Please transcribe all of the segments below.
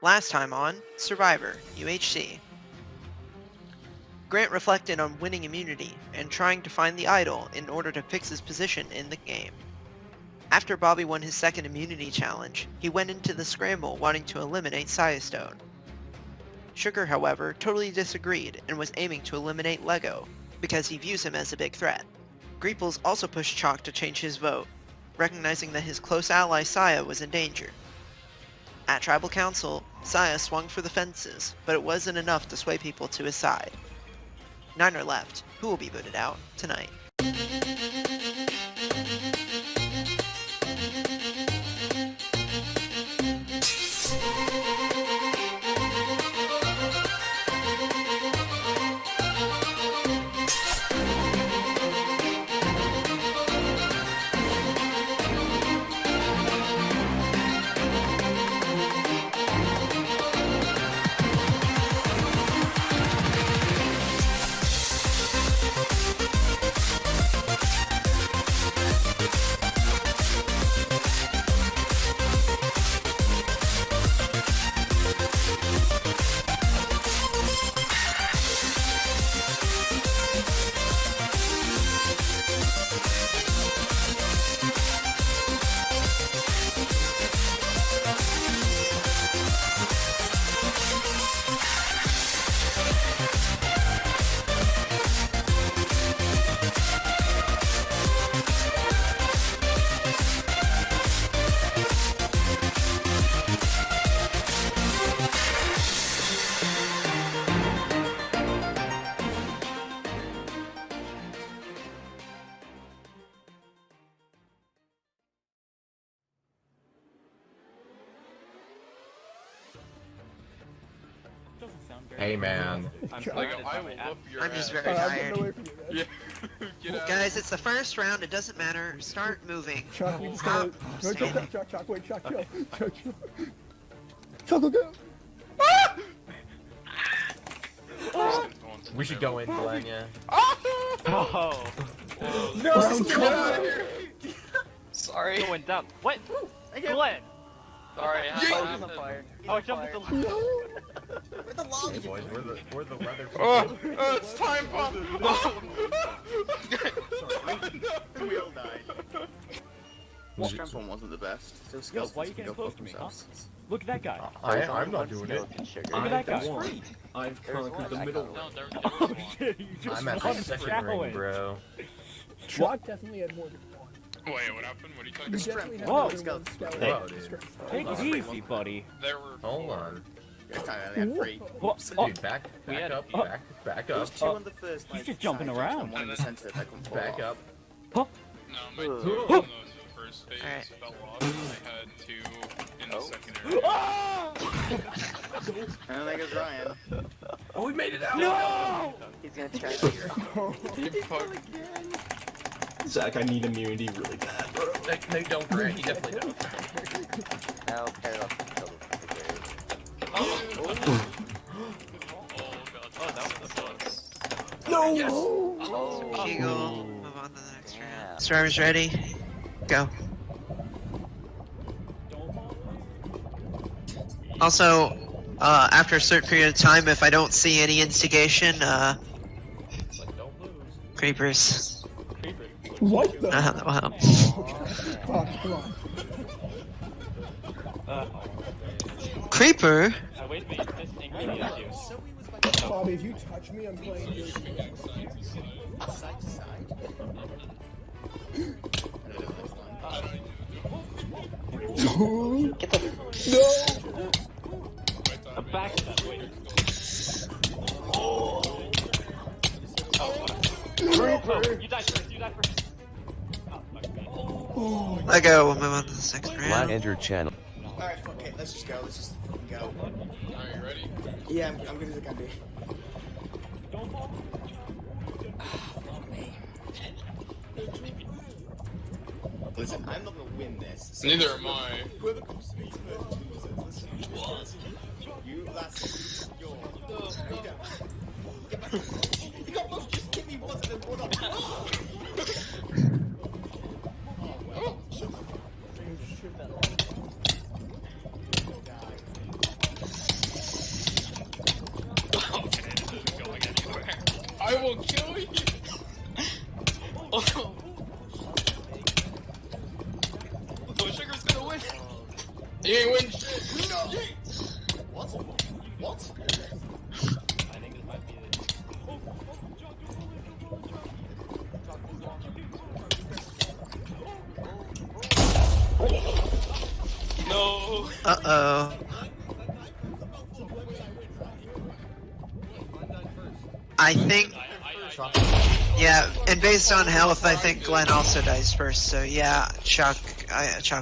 Last time on Survivor, UHC. Grant reflected on winning immunity and trying to find the idol in order to fix his position in the game. After Bobby won his second immunity challenge, he went into the scramble wanting to eliminate Stone. Sugar, however, totally disagreed and was aiming to eliminate Lego, because he views him as a big threat. Greeples also pushed Chalk to change his vote, recognizing that his close ally Saya was in danger. At Tribal Council, Saya swung for the fences, but it wasn't enough to sway people to his side. 9 are left, who will be voted out tonight. Hey man. I'm just very tired. Guys, it's the first round, it doesn't matter. Start moving. Chuck, we just gotta... No, Chuck, wait, Chuck, chill. Chuck, go! We should go in, Glenn, yeah. Oh! No, Sorry. Going down. What? Glenn! Sorry, I'm on fire. Oh, I jumped at the Hey boys, we're the weather. It's time bomb! We all died. This time one wasn't the best. Yo, why are you getting close to me, huh? Look at that guy. I'm not doing it. Look at that guy. I've conquered the middle. No, there was one. You just I'm at the second ring, bro. Chuck definitely had more than one. Wait, what happened? What are you talking You about? definitely had Whoa. more than one skeleton. Whoa, dude. Take it easy, buddy. There were Hold on. I had 3. What? Dude, back up, back There up. was 2 on the first. He's just jumping around. And 1 in the center that couldn't fall Back off. up. Huh? no, my 2 on the first phase Alright. fell off. I had 2 in the second area. And there goes Ryan. Oh, we made it out. No! He's gonna try Fuck. Zach, I need immunity really bad, bro. They don't, Grant. You definitely don't. Now, pair up. Oh god. Oh, that was close. No! Yes. Kegel, move on to the next round. Survivor's ready. Go. Also, after a certain period of time, if I don't see any instigation, creepers. What the? That will help. Fuck, come on. Creeper? Wait a minute, this angry at you. Bobby, if you touch me, I'm playing you. Side to side. No! A backstab, wait. Creeper! You died first, you died first. Oh, fuck me. Let go, we'll move on to the next Line round. entered channel. Alright, fuck it. Let's just go. Let's just fucking go. Are you ready? Yeah, I'm good as I can be. Don't fall. Fuck me. Listen, I'm not gonna win this. So Neither am I. Whoever comes to me first, listen. You last. You're. You don't. Get back. You got both just give me once and then one up. I will kill you. Oh, Sugar's gonna win. He ain't win shit. No! What? What? I think this might be it. No. Uh-oh. I think, yeah, and based on health, I think Glenn also dies first, so yeah, Chuck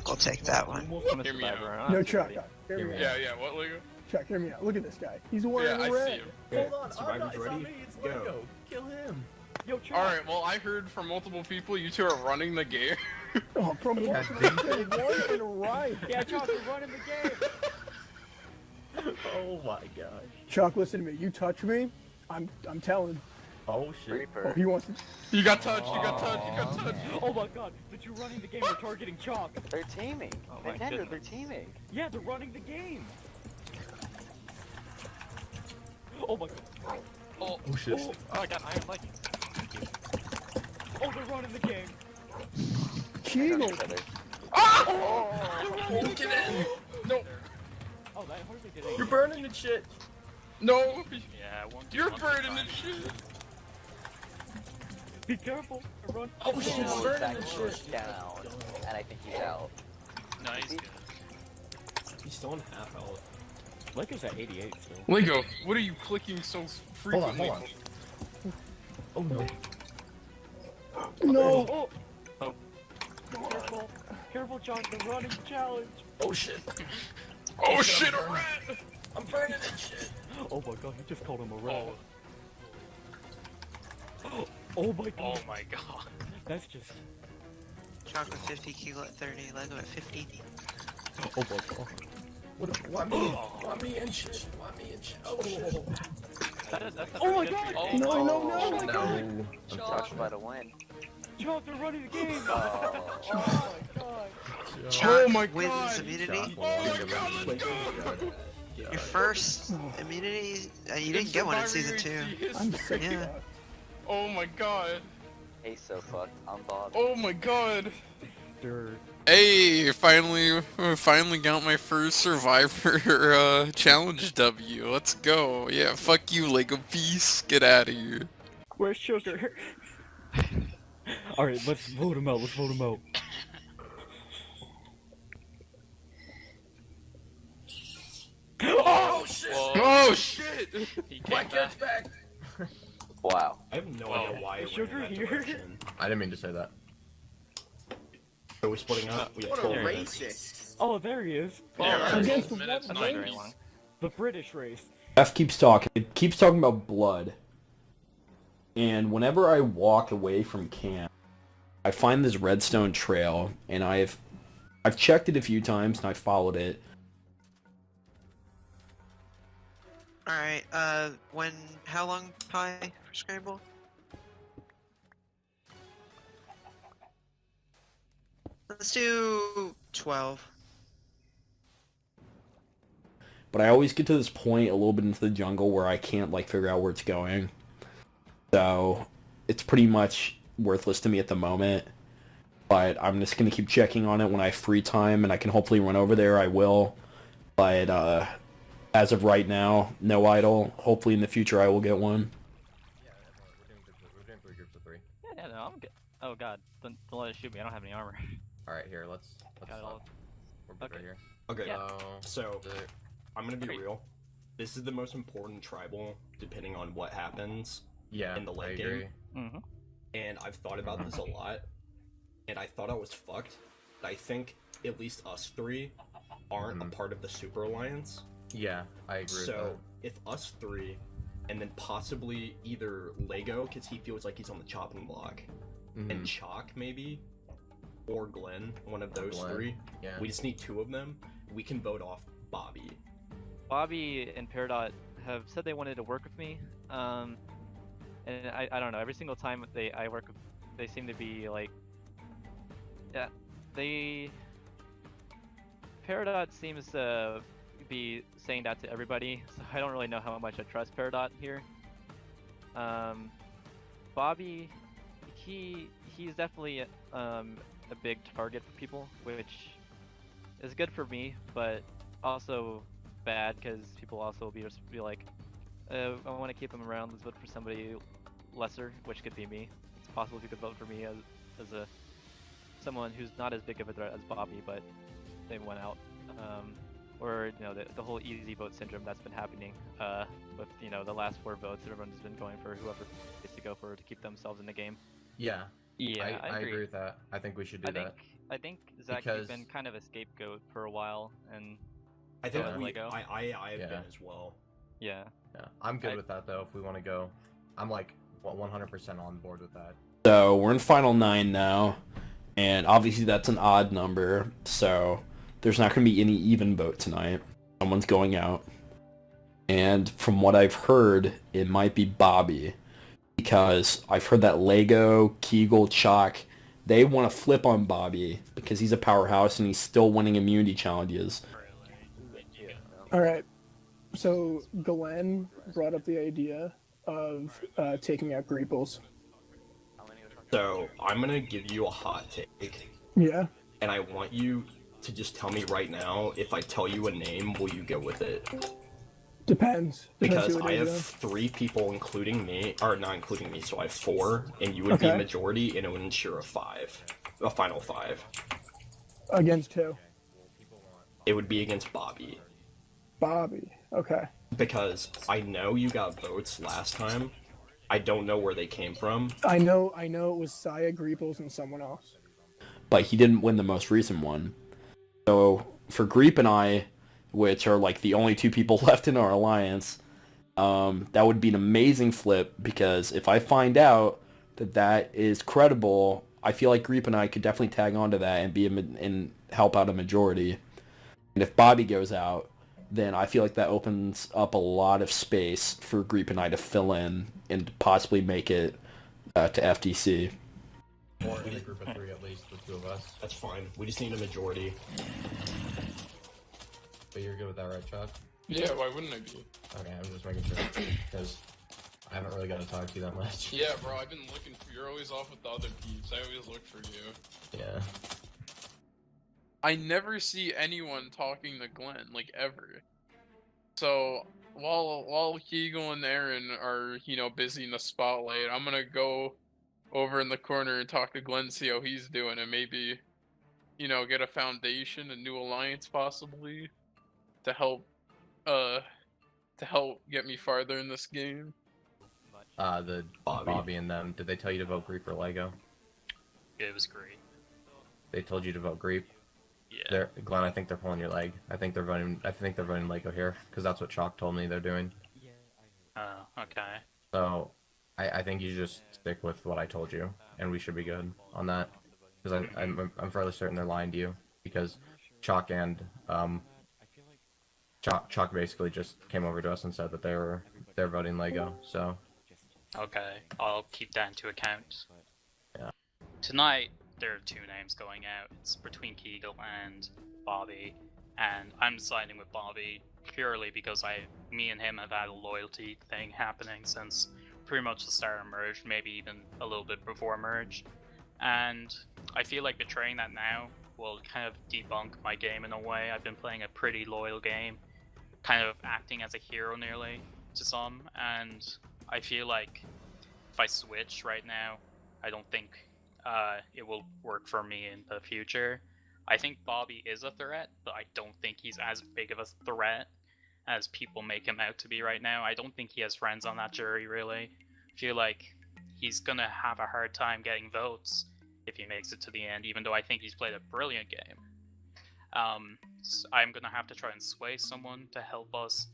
will take that one. Hear me out. No, Chuck. Hear me out. Yeah, yeah. What, Lego? Chuck, hear me out. Look at this guy. He's wearing Yeah, I red. see him. Hold on, Survivor's it's not ready? me, it's Go. Lego. Kill him. Yo, Chuck. All right. Well, I heard from multiple people you two are running the game. Oh, from one and right. Yeah, Chuck, we're running the game. Oh my gosh. Chuck, listen to me. You touch me, I'm telling. Oh shit. Oh, he wants to. You got touched. You got touched. You got touched. Oh my god, the two running the game are targeting Chalk. They're teaming. Oh my Nintendo, goodness. they're teaming. Yeah, they're running the game. Oh my god. Oh, Oh shit. Oh, I got iron leggings. Oh, they're running the game. Kegel. oh, get in. No, Oh, that hardly did anything. You're burning the shit. no. Yeah, one. You're burning the shit. Be careful. Run. Oh shit, He's burning back the shit. down, and I think he's out. Nice. He's still on half health. Lakers at 88 still. Lego, what are you clicking so Hold on, frequently? hold on. Oh no. No. Oh. Careful. Careful, Chalk. They're running the challenge. Oh shit. Oh shit, a rat! I'm burning that shit. Oh my god, you just called him a rat. Oh my god. Oh my god. That's just. Chuck with 50, Kegel at 30, Lego at 50. Oh my god. Why me? Why me and shit? Why me and shit? Oh shit. That's the Oh my first god. victory. No, no, Oh no. my No. Touched by the wind. Chalk, they're running the game. Oh. Oh my god. Chuck my wins God. immunity. Oh my god, let's go! Your first immunity, you didn't get one in season 2. I'm sick. Yeah. Yeah. Oh my god. He's so fucked. I'm Bob. Oh my god. They're. Hey, finally got my first Survivor challenge W. Let's go. Yeah, fuck you, Lego Peace. Get out of here. Where's Sugar? Alright, let's vote him out. Let's vote him out. Oh shit. Oh shit! He My came kid's back. back. Wow. I have no idea why it Is went Sugar in that here? direction. I didn't mean to say that. So we're splitting up. We have What a 12 There minutes. racist. Oh, there he is. Yeah, Against right. Minutes, what not very race? long. The British race. F keeps talking. It keeps talking about blood. And whenever I walk away from camp, I find this redstone trail, and I've checked it a few times, and I followed it. Alright, how long pie for Scramble? Let's do 12. But I always get to this point a little bit into the jungle where I can't, like, figure out where it's going. So, it's pretty much worthless to me at the moment. But I'm just going to keep checking on it when I have free time, and I can hopefully run over there, I will. But, as of right now, no idol. Hopefully in the future I will get one. Yeah, we're doing 3 groups of 3. Yeah, no, I'm good. Oh god, don't let it shoot me. I don't have any armor. All right, here. Let's Got it all. We're good Okay. right here. Okay, Yeah. so I'm gonna be Great. real. This is the most important tribal, depending on what happens Yeah, in the late I agree. game. Mm-hmm. And I've thought about this a lot, and I thought I was fucked. But I think at least us three aren't a part of the Super Alliance. Yeah, I agree So if us three, and then possibly either Lego, because he feels like he's on the chopping block, with that. and Chalk maybe, or Glenn, one of those Glenn. three. Yeah. We just need 2 of them. We can vote off Bobby. Bobby and Peridot have said they wanted to work with me. And I don't know. Every single time I work with, they seem to be like, yeah, Peridot seems to be saying that to everybody, so I don't really know how much I trust Peridot here. Bobby, he's definitely a big target for people, which is good for me, but also bad because people also will be like, I want to keep him around. Let's vote for somebody lesser, which could be me. It's possible you could vote for me as a someone who's not as big of a threat as Bobby, but they went out. Or the whole easy vote syndrome that's been happening with the last 4 votes. Everyone's been going for whoever gets to go for to keep themselves in the game. Yeah. Yeah, I agree with that. I think we should do that. I think Zach, Because- you've been kind of a scapegoat for a while, and I think Yeah. we, Lego. I have Yeah. been as well. yeah. Yeah, I'm good I- with that though. If we want to go, I'm like 100% on board with that. So we're in final 9 now, and obviously that's an odd number, so there's not going to be any even vote tonight. Someone's going out. And from what I've heard, it might be Bobby, because I've heard that Lego, Kegel, Chalk, they want to flip on Bobby because he's a powerhouse and he's still winning immunity challenges. All right. So Glenn brought up the idea of taking out Greeples. So I'm gonna give you a hot take, Yeah. and I want you to just tell me right now. If I tell you a name, will you go with it? Depends. Because who it I have is, 3 people, including me, or not including me, so I have 4, and you would be Okay. a majority, and it would ensure a final 5. though. Against who? It would be against Bobby. Bobby. Okay. Because I know you got votes last time. I don't know where they came from. I know it was Saya, Greeples, and someone else. But he didn't win the most recent one. So for Greep and I, which are like the only 2 people left in our alliance, that would be an amazing flip, because if I find out that is credible, I feel like Greep and I could definitely tag onto that and be and help out a majority. And if Bobby goes out, then I feel like that opens up a lot of space for Greep and I to fill in and possibly make it to FTC. Or in a group of 3 at least, the 2 of us. That's fine. We just need a majority. But you're good with that, right, Chuck? Yeah, why wouldn't I be? Okay, I'm just making sure because I haven't really got to talk to you that much. Yeah, bro, I've been looking for you're always off with the other peeps. I always look for you. Yeah. I never see anyone talking to Glenn, like, ever. So, while Kegel and Aaron are, busy in the spotlight, I'm gonna go over in the corner and talk to Glenn, see how he's doing, and maybe, get a foundation, a new alliance, possibly, to help get me farther in this game. The Bobby and them, did they tell you to vote Greep or Lego? It was great. They told you to vote Greep? Yeah. Glenn, I think they're pulling your leg. I think they're voting Lego here, because that's what Chalk told me they're doing. Oh, okay. So, I think you just stick with what I told you, and we should be good on that. Because I'm fairly certain they're lying to you, because Chalk and Chalk basically just came over to us and said that they're voting Lego. So. Okay, I'll keep that into account. Yeah. Tonight, there are 2 names going out. It's between Kegel and Bobby, and I'm siding with Bobby purely because me and him have had a loyalty thing happening since pretty much the start of Merge, maybe even a little bit before Merge. And I feel like betraying that now will kind of debunk my game in a way. I've been playing a pretty loyal game, kind of acting as a hero nearly to some, and I feel like if I switch right now, I don't think it will work for me in the future. I think Bobby is a threat, but I don't think he's as big of a threat as people make him out to be right now. I don't think he has friends on that jury, really. I feel like he's gonna have a hard time getting votes if he makes it to the end, even though I think he's played a brilliant game. So I'm gonna have to try and sway someone to help us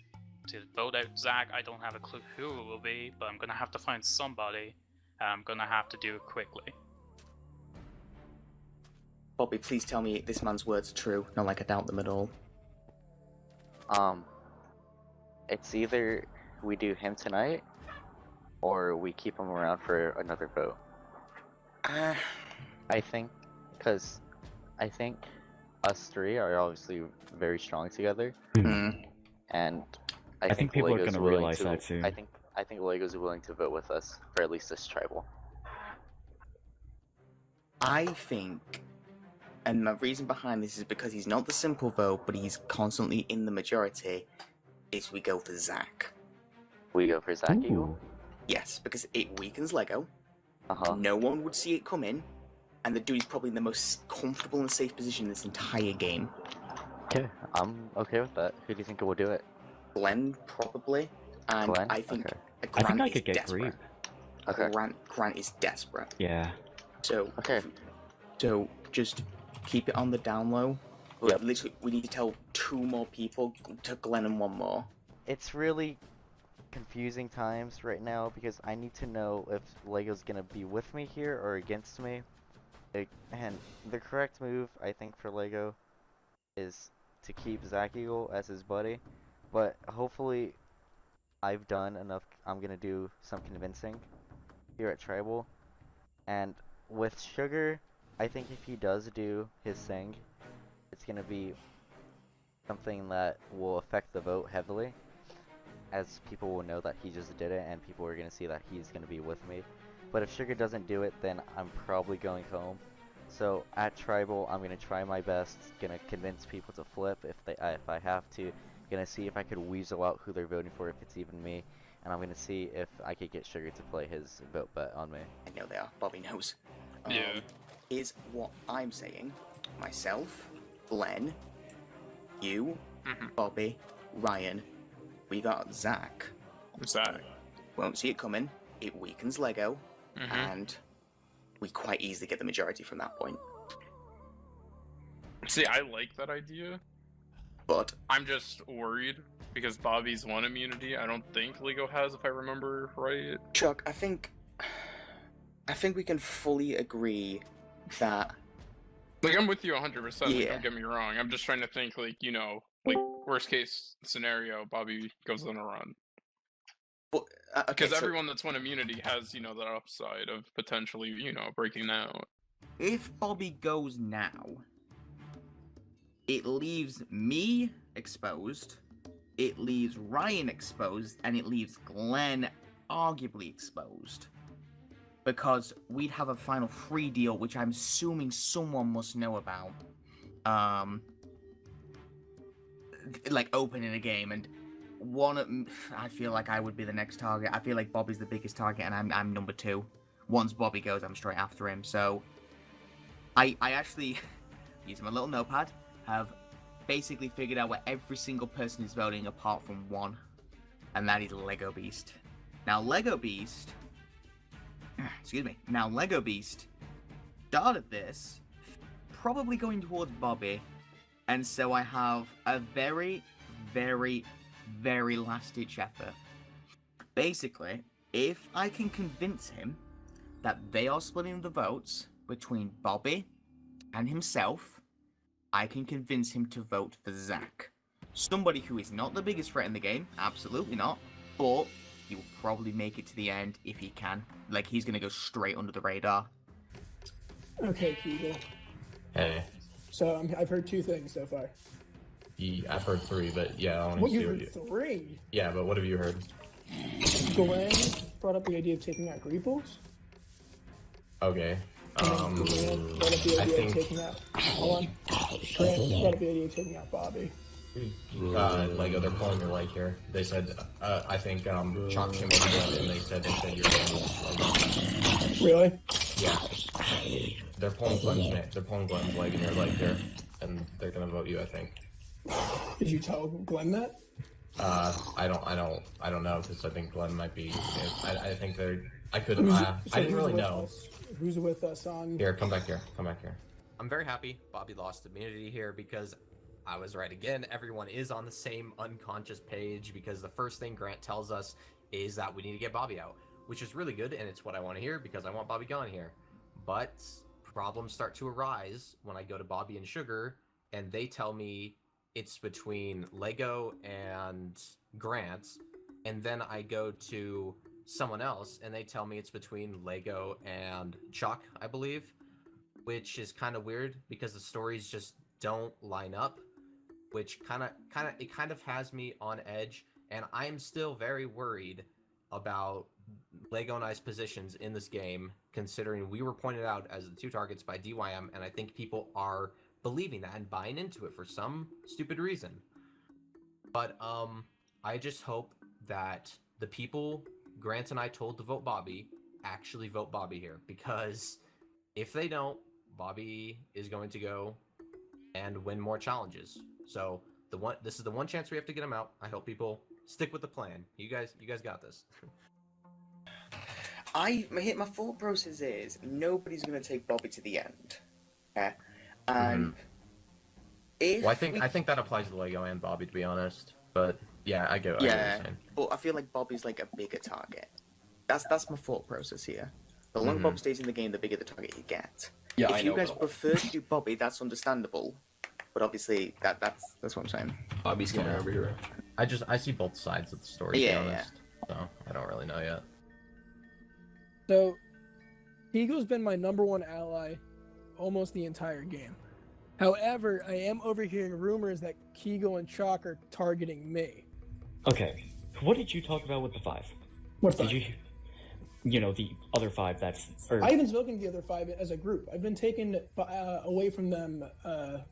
to vote out Zach. I don't have a clue who it will be, but I'm gonna have to find somebody. I'm gonna have to do it quickly. Bobby, please tell me this man's words are true, not like I doubt them at all. It's either we do him tonight, or we keep him around for another vote. I think, because I think us 3 are obviously very strong together, and I think people are Lego's gonna willing realize to, that soon. I think I think Lego's willing to vote with us for at least this tribal. I think, and the reason behind this is because he's not the simple vote, but he's constantly in the majority, is we go for Zach. We go for Zach Eagle? Yes, because it weakens Lego. Uh-huh. No one would see it come in, and the dude is probably in the most comfortable and safe position in this entire game. Okay, I'm okay with that. Who do you think will do it? Glenn, probably, and Glenn? I think Okay. Grant I is could get desperate. Okay. Grant is desperate. Yeah. So, Okay. So just keep it on the down low. Yep. Literally, we need to tell 2 more people to Glenn and 1 more. It's really confusing times right now because I need to know if Lego's gonna be with me here or against me. And the correct move, I think, for Lego is to keep Zach Eagle as his buddy. But hopefully, I've done enough. I'm gonna do some convincing here at Tribal. And with Sugar, I think if he does do his thing, it's gonna be something that will affect the vote heavily, as people will know that he just did it and people are gonna see that he's gonna be with me. But if Sugar doesn't do it, then I'm probably going home. So at Tribal, I'm gonna try my best, gonna convince people to flip if I have to, gonna see if I could weasel out who they're voting for if it's even me, and I'm gonna see if I could get Sugar to play his vote bet on me. I know they are. Bobby knows. Yeah. Here's what I'm saying. Myself, Glenn, you, Bobby, Ryan. We got Zach. Zach. Won't see it coming. It weakens Lego. And we quite easily get the majority from that point. See, I like that idea. But I'm just worried because Bobby's 1 immunity. I don't think Lego has, if I remember right. Chuck, I think we can fully agree that. Like, I'm with you 100%. Like, Yeah. don't get me wrong. I'm just trying to think, like, you know, like, worst case scenario, Bobby goes on a run. But, okay, Because so everyone that's 1 immunity has, you know, that upside of potentially, you know, breaking out. if Bobby goes now, it leaves me exposed, it leaves Ryan exposed, and it leaves Glenn arguably exposed. Because we'd have a final 3 deal, which I'm assuming someone must know about. Like opening a game, and I feel like I would be the next target. I feel like Bobby's the biggest target, and I'm number 2. Once Bobby goes, I'm straight after him. So I actually, using my little notepad, have basically figured out where every single person is voting apart from 1, and that is Lego Beast. Now Lego Beast started this probably going towards Bobby, and so I have a very, very, very last-ditch effort. Basically, if I can convince him that they are splitting the votes between Bobby and himself, I can convince him to vote for Zach. Somebody who is not the biggest threat in the game, absolutely not, but he will probably make it to the end if he can. Like, he's gonna go straight under the radar. Okay, Kegel. Hey. So I've heard 2 things so far. I've heard 3, but yeah, I want to What, see you what heard 3? Yeah, but what have you heard? Glenn brought up the idea of taking out Greeples. Okay. Grant brought up the I idea think of taking out. Hold on. Grant brought up the idea of taking out Bobby. Lego, they're pulling your leg here. They said, I think, Chalk should make it, and they said you're Really? Yeah. They're pulling Glenn's leg in your leg here, and they're gonna vote you, I think. Did you tell Glenn that? I don't know, because I think Glenn might be, I think they're, I could, So I didn't who's really with know. us? Who's with us on? Here, come back here. I'm very happy Bobby lost immunity here because I was right again. Everyone is on the same unconscious page because the first thing Grant tells us is that we need to get Bobby out, which is really good, and it's what I want to hear because I want Bobby gone here. But problems start to arise when I go to Bobby and Sugar, and they tell me it's between Lego and Grant, and then I go to someone else, and they tell me it's between Lego and Chuck, I believe, which is kind of weird because the stories just don't line up, which kind of has me on edge, and I'm still very worried about Lego and I's positions in this game, considering we were pointed out as the 2 targets by DYM, and I think people are believing that and buying into it for some stupid reason. But I just hope that the people Grant and I told to vote Bobby actually vote Bobby here, because if they don't, Bobby is going to go and win more challenges. So this is the one chance we have to get him out. I hope people stick with the plan. You guys got this. My thought process is nobody's gonna take Bobby to the end. Yeah. And if I think that applies to Lego and Bobby, to be honest. But yeah, I get what you're saying. But I feel like Bobby's like a bigger target. That's my thought process here. The longer Bob stays in the game, the bigger the target you get. Yeah, if you guys prefer to do Bobby, that's understandable. But obviously, that's what I'm saying. Bobby's coming over here. I see both sides of the story, to be honest. So I don't really know yet. So, Eagle's been my #1 ally almost the entire game. However, I am overhearing rumors that Kegel and Chalk are targeting me. Okay, what did you talk about with the 5? What 5? Did you know, the other 5 that's... I haven't spoken to the other 5 as a group. I've been taken away from them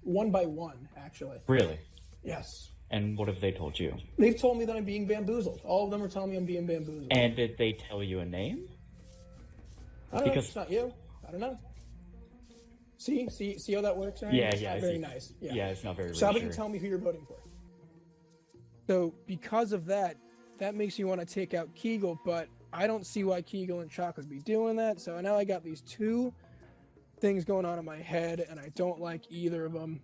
one by one, actually. Really? Yes. And what have they told you? They've told me that I'm being bamboozled. All of them are telling me I'm being bamboozled. And did they tell you a name? I don't know, it's not you. I don't know. See how that works, Aaron? Yeah, it's yeah. not very nice. Yeah, it's not very So how about you reassuring. tell me who you're voting for? So because of that makes you want to take out Kegel, but I don't see why Kegel and Chalk would be doing that. So now I got these 2 things going on in my head, and I don't like either of them.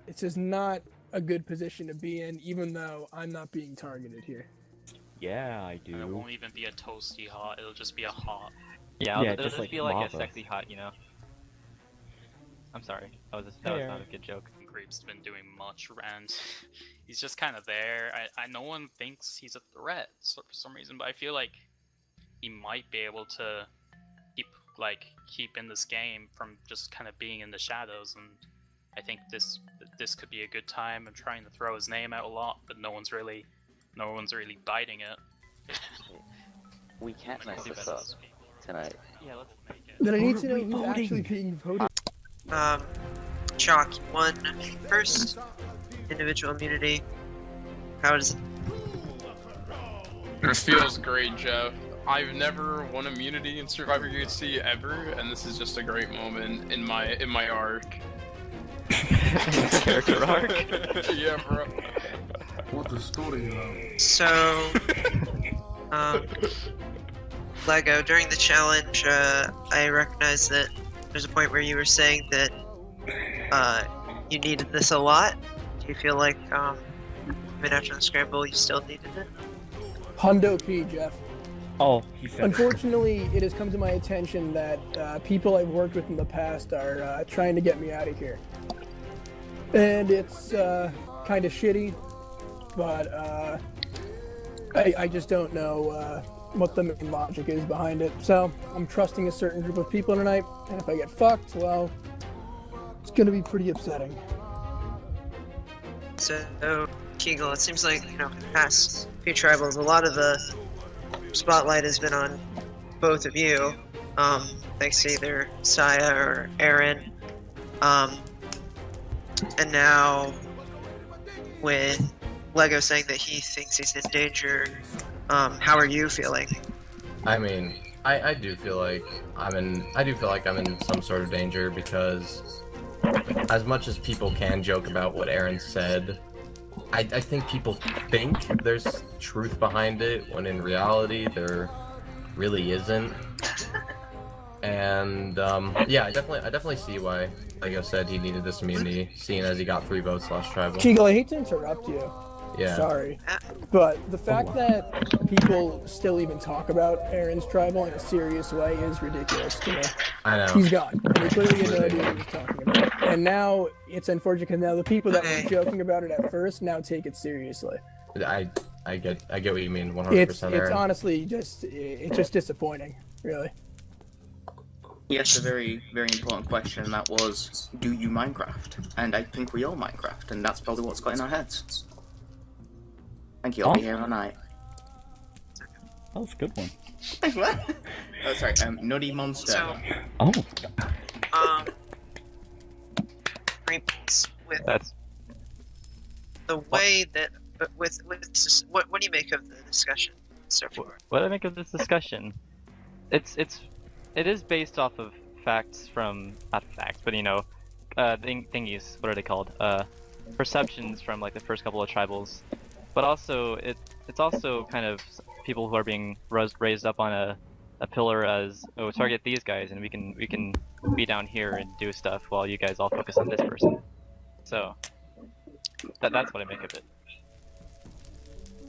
It's just not a good position to be in, even though I'm not being targeted here. Yeah, I do. And it won't even be a toasty hot, it'll just be a hot. Yeah, Yeah, it'll just just like be like lava. a sexy hot, you know? I'm sorry. That was not a good joke. Grape's been doing much, and he's just kind of there. I no one thinks he's a threat for some reason, but I feel like he might be able to keep in this game from just kind of being in the shadows, and I think this could be a good time. I'm trying to throw his name out a lot, but no one's really biting it. We can't mess this up tonight. Yeah, let's make it. Then I need to know who's actually being voted. Chalk, you won first individual immunity. How does it? It feels great, Jeff. I've never won immunity in Survivor UHC ever, and this is just a great moment in my arc. Character arc? Yeah, bro. What the story? So, Lego, during the challenge, I recognize that there's a point where you were saying that you needed this a lot. Do you feel like, even after the scramble, you still needed it? Hundo P, Jeff. Oh, he said Unfortunately, it has come to my attention that people I've worked with in the past are trying to get me out of here. And it's kind of shitty, but I just don't know what the main logic is behind it. So I'm trusting a certain group of people tonight, and if I get fucked, well, it's going to be pretty upsetting. So, Kegel, it seems like, in the past few tribals, a lot of the spotlight has been on both of you, thanks to either Saya or Aaron. And now, with Lego saying that he thinks he's in danger, how are you feeling? I mean, I do feel like I'm in some sort of danger, because as much as people can joke about what Aaron said, I think people think there's truth behind it, when in reality there really isn't. And yeah, I definitely see why, like I said, he needed this immunity, seeing as he got 3 votes last tribal. Kegel, I hate to interrupt you. Yeah. Sorry. But the fact that people still even talk about Aaron's tribal in a serious way is ridiculous to me. I know. He's gone. And he clearly had no idea what he was talking about. And now it's unfortunate because now the people that were joking about it at first now take it seriously. I get what you mean, 100%. It's Aaron. honestly it's just disappointing, really. He asked a very, very important question, and that was, do you Minecraft? And I think we all Minecraft, and that's probably what's got in our heads. Thank you, I'll be here all night. That was a good one. What? Oh, sorry. Nutty Monster. So, Oh. with That's the way that, with what do you make of the discussion so far? what do I make of this discussion. It is based off of facts from, not facts, but thingies. What are they called? Perceptions from like the first couple of tribals, but also it's also kind of people who are being raised up on a pillar as, oh, target these guys and we can be down here and do stuff while you guys all focus on this person. So that's what I make of it.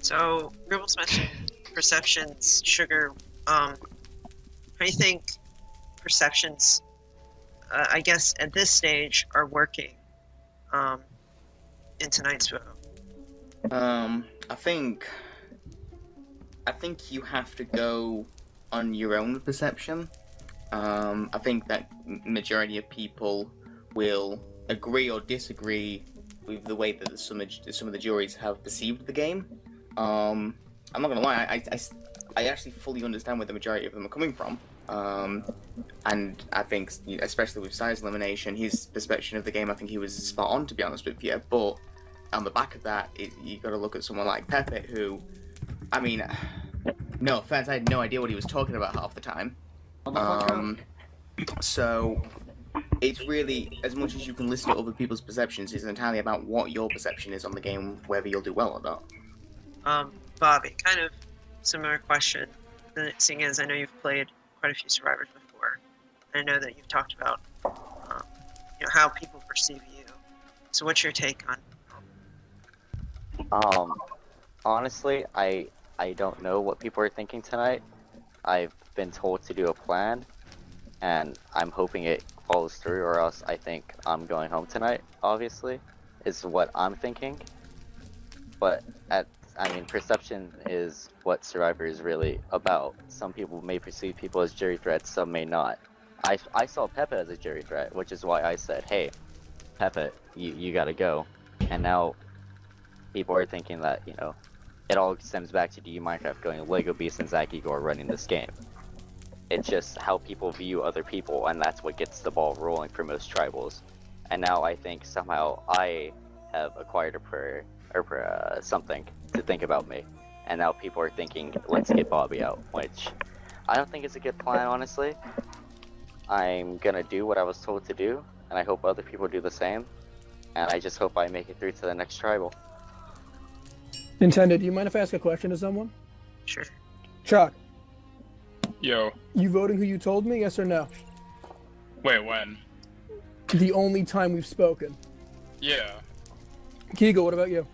So Gribbles mentioned perceptions, Sugar. How do you think perceptions, I guess at this stage, are working in tonight's vote? I think you have to go on your own perception. I think that majority of people will agree or disagree with the way that some of the juries have perceived the game. I'm not gonna lie, I actually fully understand where the majority of them are coming from. And I think, especially with Size Elimination, his perception of the game, I think he was spot on, to be honest with you. But on the back of that, you got to look at someone like Pepe, who, I mean, no offense, I had no idea what he was talking about half the time. So it's really, as much as you can listen to other people's perceptions, it's entirely about what your perception is on the game, whether you'll do well or not. Bobby, kind of similar question, seeing as I know you've played quite a few Survivors before. I know that you've talked about how people perceive you. So what's your take on? Honestly, I don't know what people are thinking tonight. I've been told to do a plan, and I'm hoping it follows through, or else I think I'm going home tonight, obviously, is what I'm thinking. But perception is what Survivor is really about. Some people may perceive people as jury threats, some may not. I saw Pepe as a jury threat, which is why I said, hey, Pepe, you gotta go. And now people are thinking that, it all stems back to DU Minecraft going Lego Beast and Zach Igor running this game. It's just how people view other people, and that's what gets the ball rolling for most tribals. And now I think somehow I have acquired something to think about me. And now people are thinking, let's get Bobby out, which I don't think is a good plan, honestly. I'm gonna do what I was told to do, and I hope other people do the same. And I just hope I make it through to the next tribal. Nintendo, do you mind if I ask a question to someone? Sure. Chuck. Yo. You voting who you told me, yes or no? Wait, when? The only time we've spoken. Yeah. Keegle, what about you?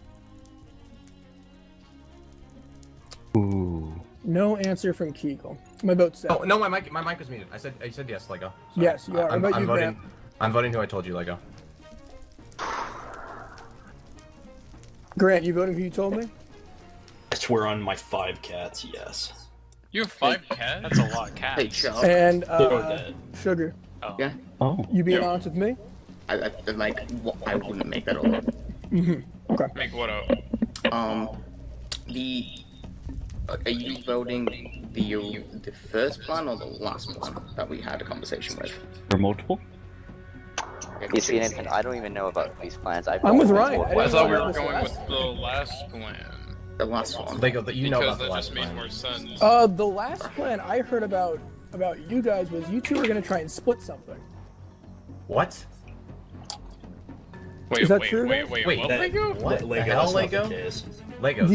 Ooh. No answer from Keegle. My vote's set. Oh no, my mic was muted. I said yes, Lego. Sorry. Yes, you are. I'm What about you, voting. Grant? I'm voting who I told you, Lego. Grant, you voting who you told me? I swear on my 5 cats, yes. You have 5 cats? That's a lot of cats. Hey, Chuck. And dead. Sugar. Oh. Yeah. Oh. You being honest with me? I wouldn't make that up. Okay. Make what up? Are you voting the first plan or the last plan that we had a conversation with? For multiple? You see, Nathan, I don't even know about these plans. I'm with Ryan. I thought we were going with the last plan. The last one. Lego, you know Because about the that last just made plan. more sense. The last plan I heard about you guys was you two were gonna try and split something. What? Wait, Is that wait, true, wait, guys? wait, Wait, what, that- Lego? What? Lego, the hell, that's not Lego? the case. Lego.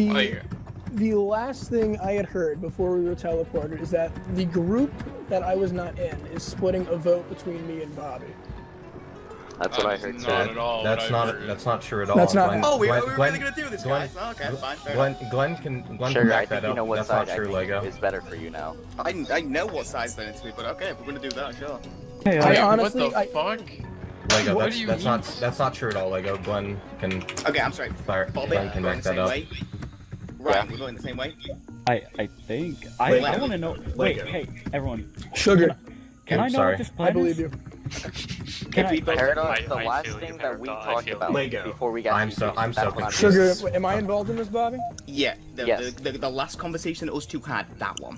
The last thing I had heard before we were teleported is that the group that I was not in is splitting a vote between me and Bobby. That's what I heard too. Not at all. That's not true at all. That's not- Glenn, Oh, we're Glenn, really gonna do this, Glenn, guys. Okay, fine. Fair enough. Glenn can Sugar, I back think that you know up. what That's side not true, I think Lego. is better for you now. I know what side's going to be, but okay, if we're gonna do that, sure. Hey, I Wait, honestly, what the fuck? Lego, What do you mean? that's not true at all, Lego. Glenn can Okay, I'm sorry. Bobby, Glenn can we're back going the that same up. way. Ryan, we're going the same way. I think I want to know. Wait, Lego. hey, everyone. Sugar. Can I know sorry. what this I plan believe is? you. Can I? Paradox, the I last feel you, thing that we Paradox, I talked feel about Lego. before we got I'm to so that's what I'm confused. curious. Sugar, am I involved in this, Bobby? Yeah, Yes. the last conversation us two had, that one.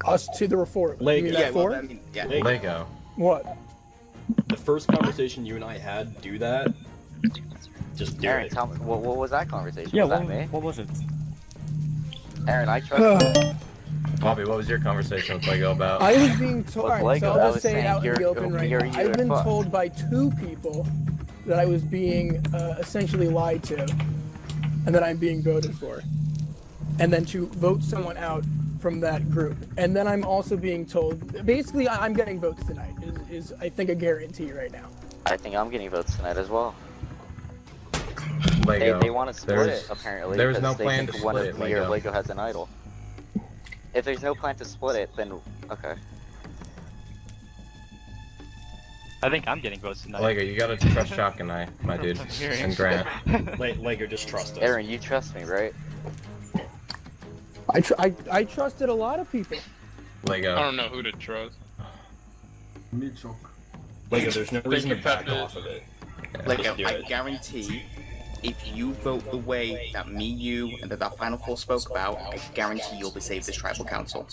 Us two, there were four. Lego. You mean Yeah, that four? well, I mean, yeah. Lego. What? The first conversation you and I had, do that. Just do Aaron, it. tell me, what was that conversation? Yeah, was that me? what was it? Aaron, I trust you. Bobby, what was your conversation with Lego about? I was being told. With Alright, Lego, so I I'll was just say it saying out in the you're- open right you're- now. you're I've been fucked. told by two people that I was being essentially lied to, and that I'm being voted for, and then to vote someone out from that group. And then I'm also being told, basically, I'm getting votes tonight. Is I think a guarantee right now. I think I'm getting votes tonight as well. Lego. They want to split There's- it, apparently. There's because no they plan think to one split of it, me or Lego. Lego has an idol. If there's no plan to split it, then okay. I think I'm getting votes tonight. Lego, you gotta trust Shock and I, my dude, and Grant. Lego, just trust us. Aaron, you trust me, right? I trusted a lot of people. Lego. I don't know who to trust. Mitchell. Lego, there's no reason to back competitive. off of it. Lego, Just do I it. guarantee, if you vote the way that me, you, and that our final four spoke about, I guarantee you'll be saved this tribal council.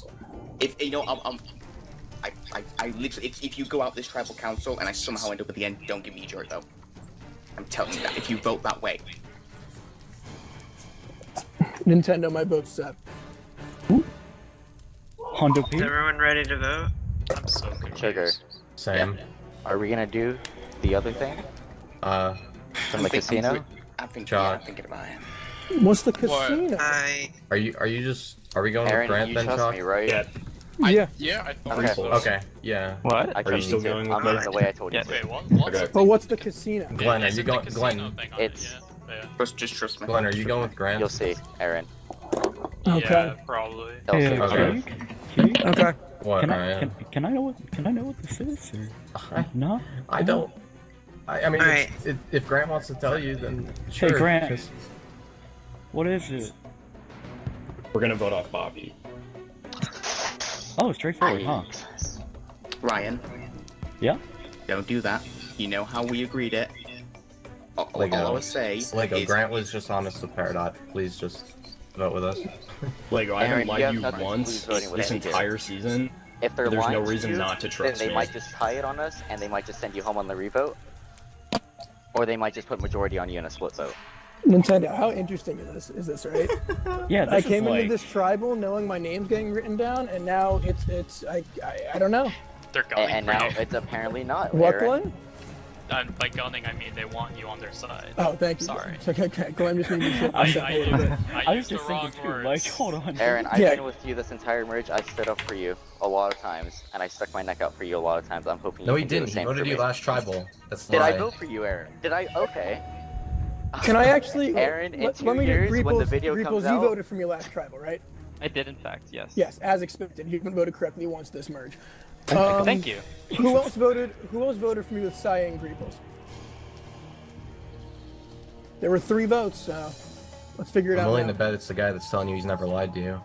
If you know, I literally, if you go out this tribal council and I somehow end up at the end, don't give me a jury vote. I'm telling you that. If you vote that way, Nintendo, my vote's set. Hondo P? Is everyone ready to vote? I'm so confused. Sugar, Same. are we gonna do the other thing from the casino? I'm thinking about it. What's the casino? Are you are we going Aaron, with Grant you then, trust Shock? me, right? Yeah. Yeah, I thought Okay. so. Okay, yeah. What? I Are you trust still you too. going with I'm doing that? the way I told you Yeah. to. Wait, what? Okay. But what's the casino? Glenn, are Is you it the going? casino Glenn, thing on It's- it? Yeah. Just trust me. Glenn, are you going with Grant? You'll see, Aaron. Okay. Yeah, probably. They'll Hey, see. Okay. can you, Okay. What, can, I, Ryan? can I know what this is? Or... No? I don't. I mean, Alright. if Grant wants to tell you, then sure. Hey, Grant. just- What is it? We're gonna vote off Bobby. Oh, straightforward, huh? Ryan, Yeah? don't do that. You know how we agreed it. All I Lego. would say Lego, is Grant was just honest with Paradox. Please just vote with us. Lego, I Aaron, haven't you have lied to nothing you to once lose voting with this any kid. entire season. If they're There's no lying to reason you, not to then trust they me. might just tie it on us, and they might just send you home on the revote. Or they might just put majority on you in a split vote. Nintendo, how interesting is this, right? Yeah, this I is came like... into this tribal knowing my name's getting written down, and now I don't know. They're gunning And for now you. it's apparently not. What, Aaron. Glenn? And by gunning, I mean they want you on their side. Oh, thank you. Sorry. Okay, Glenn just made me shit myself a little bit. I was used the just thinking wrong too, words. like, hold on. Aaron, I've Yeah. been with you this entire merge. I stood up for you a lot of times, and I stuck my neck out for you a lot of times. I'm hoping No, you he can do didn't. the He same for voted you me. last tribal. That's Did lie. I vote for you, Aaron? Did I? Okay. Can I actually, Aaron, in let 2 me years, get when the Greeples, video Greeples, comes you out... voted for me last tribal, right? I did, in fact, yes. Yes, as expected. You haven't voted correctly once this merge. Thank you. Who else voted for me with Cyan Greeples? There were 3 votes, so let's figure it I'm out willing now. to bet it's the guy that's telling you he's never lied to you.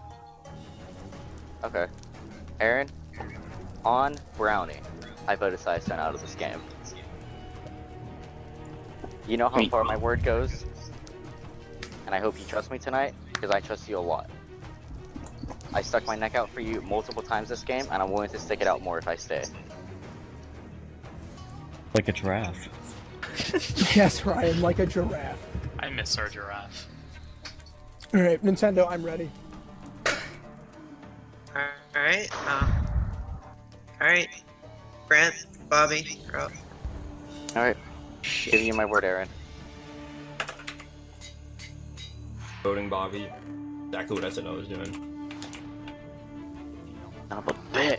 Okay. Aaron, on Brownie, I voted Sidestone out of this game. You know how far my word goes? And I hope you trust me tonight, because I trust you a lot. I stuck my neck out for you multiple times this game, and I'm willing to stick it out more if I stay. Like a giraffe. Yes, Ryan, like a giraffe. I miss our giraffe. All right, Nintendo, I'm ready. Alright, alright. Grant, Bobby, you're up. Alright. Giving you my word, Aaron. Voting Bobby. Exactly what I said I was doing. Son of a bitch.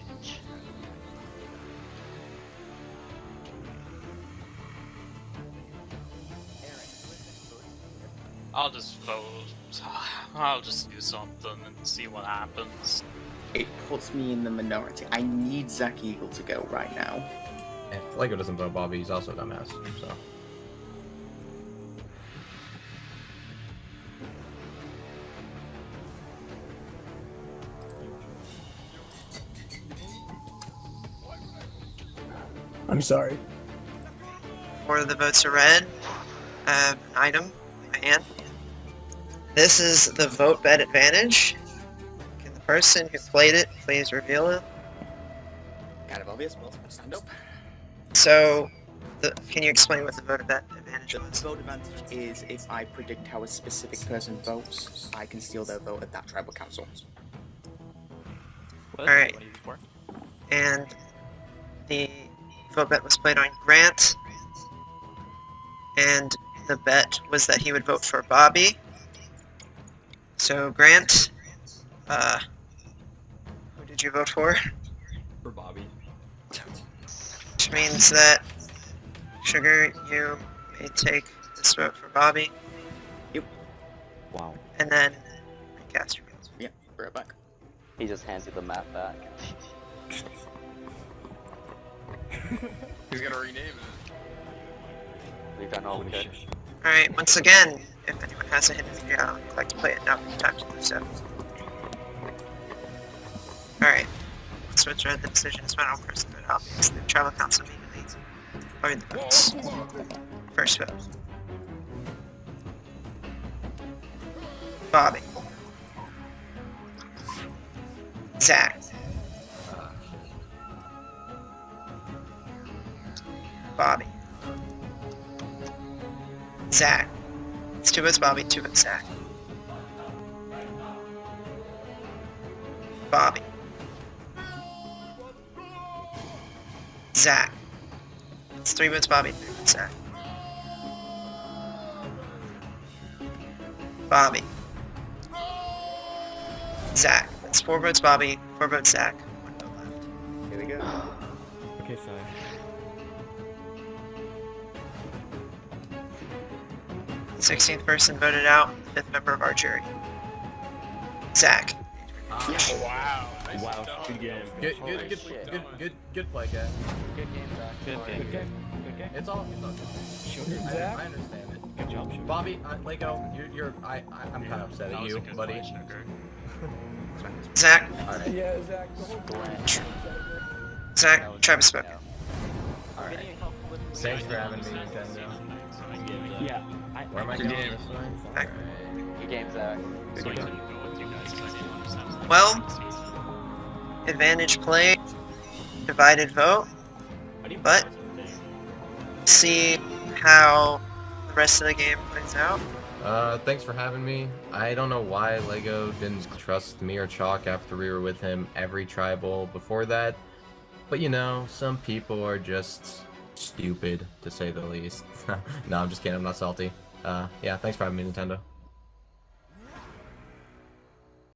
I'll just vote. I'll just do something and see what happens. it puts me in the minority. I need Zach Eagle to go right now. If Lego doesn't vote Bobby, he's also a dumbass, so. I'm sorry. Before the votes are read, an item, my hand. This is the vote bet advantage. Can the person who played it please reveal it? Kind of obvious, but stand up. So, can you explain what the vote bet advantage The was? vote advantage is if I predict how a specific person votes, I can steal their vote at that tribal council. Alright. And the vote bet was played on Grant. And the bet was that he would vote for Bobby. So, Grant, who did you vote for? For Bobby. Which means that, Sugar, you may take this vote for Bobby. Yep. Wow. And then recast your votes. Yep, right back. He just hands you the map back. He's gonna rename it. We've done all we could. Alright, once again, if anyone has a hidden video, you'd like to play it, now would be the time to do so. Alright. So it's read the decision is final person vote obvious. The tribal council immediately voted the votes. First vote. Bobby. Zach. Bobby. Zach. It's 2 votes Bobby, 2 votes Zach. Bobby. Zach. It's 3 votes Bobby, 3 votes Zach. Bobby. Zach. It's 4 votes Bobby, 4 votes Zach, 1 vote left. Here we go. Okay, sorry. The 16th person voted out, the 5th member of our jury. Zach. Oh, wow. Nice Wow, job. good game. Good play, guys. Good game, Zach. Good game. Good game. Good game. It's all good. Zach? I understand it. Good job, Sugar. Bobby, Lego, I'm kind of upset That at was you, a good buddy. fight, Sugar. Zach. Alright. Yeah, Zach, the whole game. Zach, Travis spoke. Alright. Thanks for having me, Nintendo. Yeah. Where am I going this way? Good game, Zach. So I couldn't go with you guys because I didn't understand what Well, the season. advantage play, divided vote, but see how the rest of the game plays out. Thanks for having me. I don't know why Lego didn't trust me or Chalk after we were with him every tribal before that. But you know, some people are just stupid, to say the least. No, I'm just kidding, I'm not salty. Yeah, thanks for having me, Nintendo.